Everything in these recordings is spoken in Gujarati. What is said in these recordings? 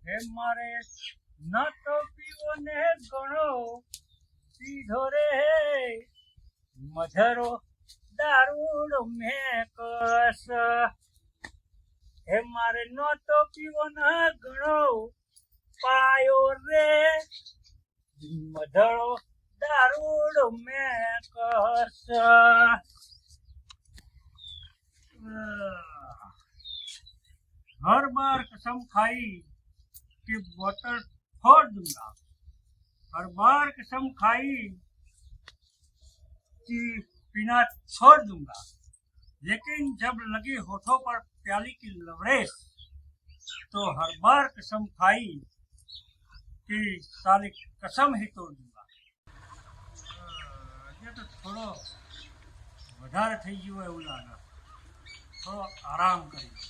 હે મારે ન તો પીવો ને ઘણો પીધો રે મધરો દારૂડ મેકસ હે મારે ન તો પીવો ને ઘણો પાયો રે મધરો દારૂડ મેકસ हर बार कसम खाई कि बोतल फोड़ दूंगा, हर बार कसम खाई कि पीना छोड़ दूंगा, लेकिन जब लगी होठों पर प्याली की लवरेश तो हर बार कसम खाई कि साली कसम ही तोड़ दूंगा। ये तो थोड़ो વધારે થઈ ગયું એવું લાગે, થોડો આરામ કરી લો.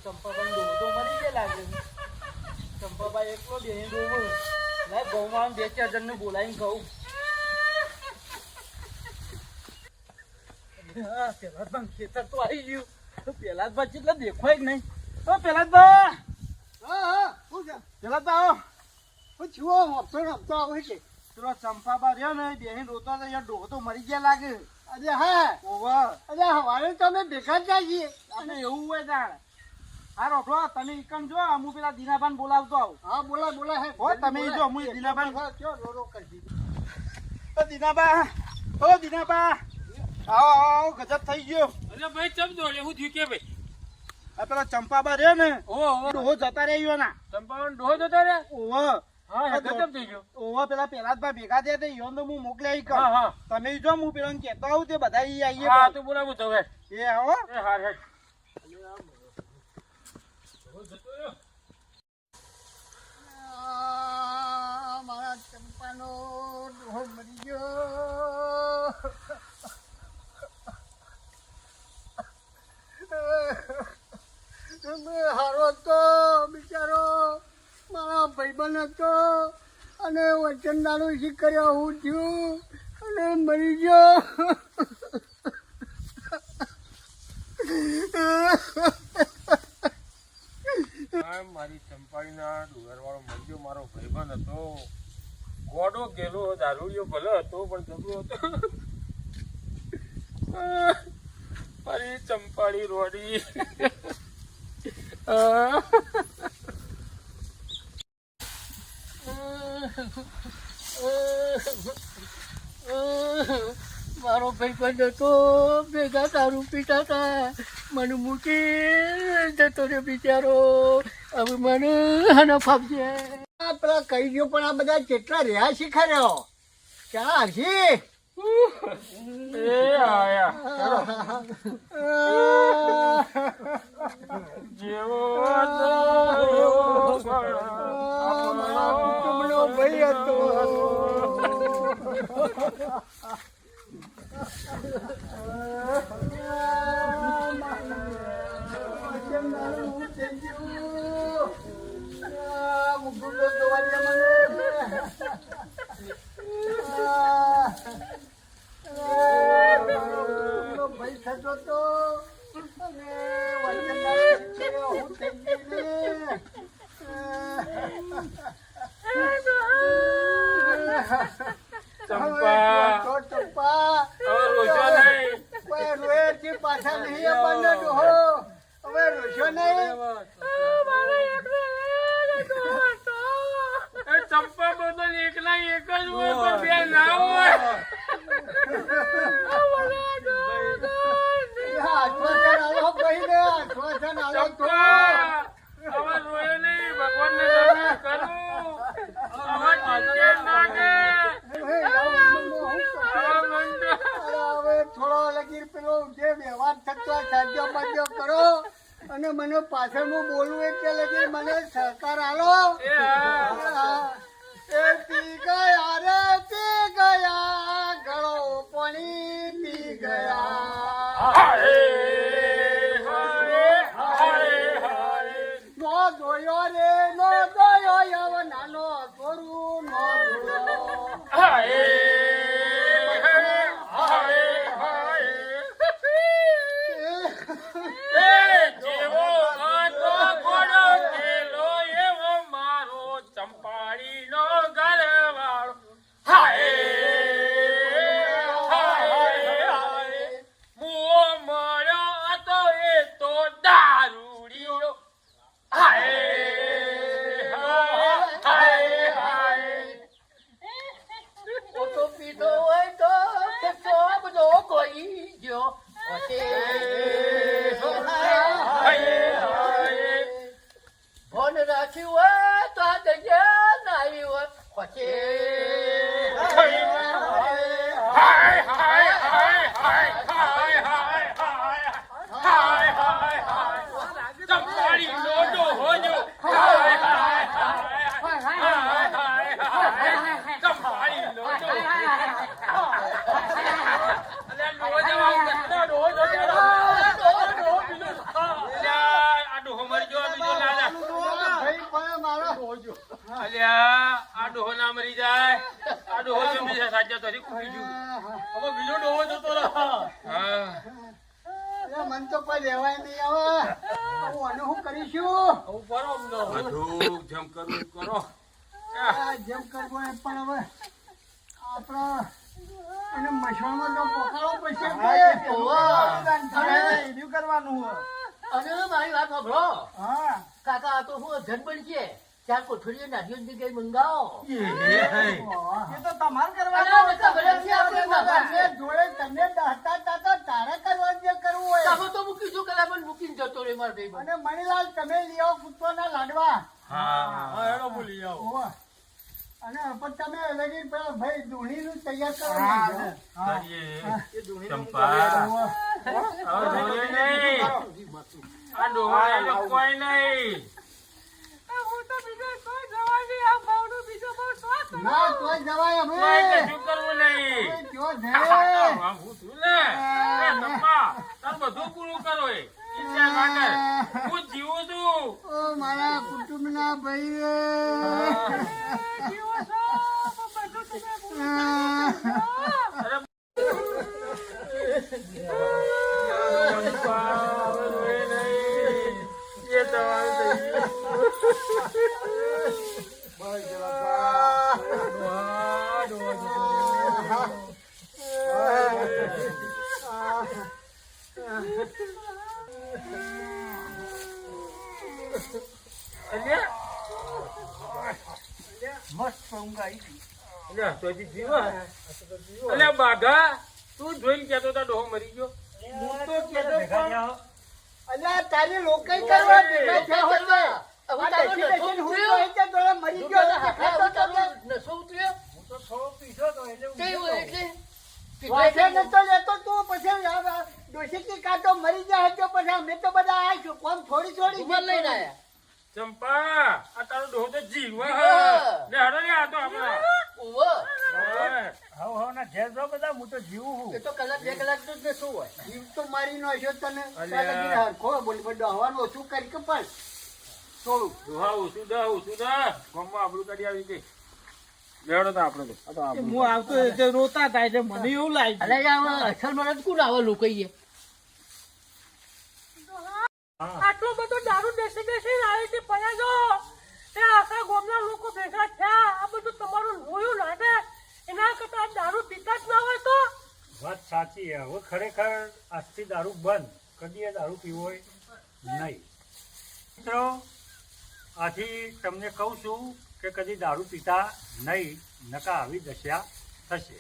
ચંપાભાઈ ડોહો તો મરી ગયા લાગે. ચંપાભાઈ એકલો બેહી ડોહો લાય ગૌમાં 2-4 જણને બોલાવીને કહું. પેલા ખેતર તો આવી ગયું. પેલા જ ભાઈ એટલે દેખાય જ નહીં. પેલા જ ભાઈ પેલા તો આવો પેલો ચંપાબા રહ્યો ને બેહી રોતો ડોહો તો મરી ગયા લાગે. અરે હા ઓવર અરે હવારે તો અમે ભેગા જ જઈએ. આપણે એવું હોય તાણ. હા રોટલો તમે ઈકણ જો હું પેલા દીનાભાઈ બોલાવતો આવું. હા બોલા બોલા હે હો તમે જો હું દીનાભાઈ કયો રોરો કરી દીધું. દીનાબા ઓ દીનાબા આવો આવો ગજબ થઈ ગયો. અરે ભાઈ ચમ દોડે હું થયું કે ભાઈ આ પેલા ચંપાબા રહ્યો ને ઓ ડોહો જતા રહ્યો ના ચંપાવન ડોહો જતો રે. ઓવો હા ગજબ થઈ ગયો. ઓવો પેલા પેલાદભાઈ ભેગા થયા તો ઈવન તો હું મોકલી કર. હા હા તમે જો હું પેલા કહેતો આવું તે બધા ઈ આવીએ. હા તું બોલાવું તો હવે એ આવો એ હાર હેડ મારા ચંપાનો ડોહો મરી ગયો. હારો હતો બિચારો, મારા ભાઈબંધ હતો અને વચનદારું શીખર્યો હું થયું અને મરી ગયો. મારી ચંપાઈના ડુંગરવાળો મંજો મારો ભાઈબંધ હતો. ગોડો ગેલો દારૂડિયો ભલે હતો પણ જબરો હતો. મારી ચંપાડી રોડી મારો ભાઈબંધ હતો, ભેગા દારૂ પીતા હતા, મને મૂકી જતો રે બિચારો. હવે મને હનફ આપજે. પેલા કહી ગયો પણ આ બધા કેટલા રહ્યા શીખાડ્યો ક્યાં હરશી? એ આયા જેવો હતો એવો મારા કુટુંબનો ભાઈ હતો. ભાઈ થતો તો અને હું થઈ ગઈ પાછા નહીં આપણને ડોહો. હવે રોશો નહીં. ચંપા બદલ એકલા એક જ હોય પણ બે ના હોય. આશ્વાસન આલો કહીને, આશ્વાસન આલો તો. હવે રોય નહીં, ભગવાનને દર્શન કરું. હવે ચિંતે લાગે. હવે થોડો લગી પેલો જે વ્યવહાર થતો સાધ્ય બાધ્ય કરો અને મને પાછળનું બોલવું એટલે લગી મને સહકાર આલો. એ પી ગયા રે પી ગયા, ગળો પાણી પી ગયા. નો જોયો રે નો જોયો એવો નાનો છોરું નો જેવો હતો ઘોડો કેલો એવો મારો ચંપાડીનો ઘરવાળો. મુઓ મળ્યો હતો એ તો દારૂડિયો. તો પીધો હોય તો કેટલો બધો કોઈ ગયો ભોન રાખ્યું હોય તો આ જગ્યા ના આવી હોય ચંપાડી લોડો હોજો. ચંપાડી લોડો. આ ડોહો ના મરી જાય. આ ડોહો જમી જાય સાચા તો બીજું હવે બીજો ડોહો જતો રહે. મન તો કોઈ લેવાય નહીં. હવે હું આને શું કરીશું? જેમ કરવું કરો. જેમ કરવું એ પણ હવે આપડે અને મશીનમાં તો પકાડવો પડશે. કરવાનું અને મારી વાત સાંભળો. કાકા આ તો હું જન્મ છે ચાર કોઠડીઓ નાખીઓ જગ્યાએ મંગાવો. એ તો તમારે કરવાનું જોડે તમે તારે કરવાનું જે કરવું હોય તમે તો મૂકીશું કલા પણ મૂકીને જતો રે મારે ભાઈ. અને મણીલાલ તમે લઈ આવો કૂતરોના લાડવા. બોલી આવો. અને પણ તમે લગી પેલા ભાઈ દૂણીનું તૈયાર કરો. કોઈ નહીં. ના તોય જવાય હવે. શું કરવું નહીં. બધું પૂરું કરો. હું જીવું છું. ઓ મારા કુટુંબના ભાઈ. મસ્ત ઊંઘ આવી ગઈ. અલ્યા તો હજી જીવા અલ્યા બાઘા તું જોઈને કહેતો તા ડોહો મરી ગયો હું તો કહેતો ભેગા પણ થયા. અલ્યા તારી લોકાઈ કરવા ભેગા થયા હોય ને. હવે આ તારો બેઠી નશો બેઠીને હું ઉતર્યો? તો એક જ દોડા મરી ગયો હવે દેખાતો તો તારો ને. નશો ઉતર્યો? હું તો થોડો પીધો તો એટલે તે ઊંઘ્યો એવું તો. એટલે વાંચે નતો લેતો તું પછી ડોશી કાંટો મરી જાય તો પછી અમે તો બધા આવીશું કોણ થોડી થોડી ઉંમર લઈને આયા. ચંપા આ તારો ડોહો તો જીવા હા. લે હડો ને આ તો આપણા ઉવ્વ. ઓય. હાવ હાવ ના ઘેર જાઓ બધા, હું તો જીવું એ છું. તો કલાક 2 કલાકનો જ નશો હોય. જીવ તો મારી નો છો તને અલ્યા. હરખો બોલી પડો હવાનું ઓછું કરી કે પણ થોડું ડોહા ઓછું દા ગામમાં આબરૂ કાઢી આવી ગઈ લેવડો તો આપણે તો આ તો આબરૂ. હું આવતો એટલે રોતા થાય એટલે મને એવું લાગ્યું અલે યાર અસલ મને કોણ આવા લોકોઈએ આટલો બધો દારૂ બેસી બેસી આવે છે પયાજો એ આખા ગામના લોકો ભેગા થયા આ બધું તમારું લોયું લાગે એના કરતા આ દારૂ પીતા જ ના હોય તો વાત સાચી છે. હવે ખરેખર આજથી દારૂ બંધ, કદી એ દારૂ પીવો હોય નહીં. મિત્રો આથી તમને કહું છું કે કદી દારૂ પીતા નહીં, નકા આવી દશા થશે.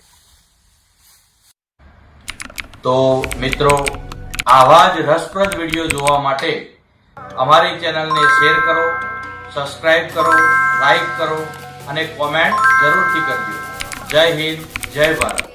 તો મિત્રો આવા જ રસપ્રદ વિડીયો જોવા માટે અમારી ચેનલને શેર કરો, સબસ્ક્રાઇબ કરો, લાઈક કરો અને કોમેન્ટ જરૂરથી કરજો. જય હિન્દ, જય ભારત.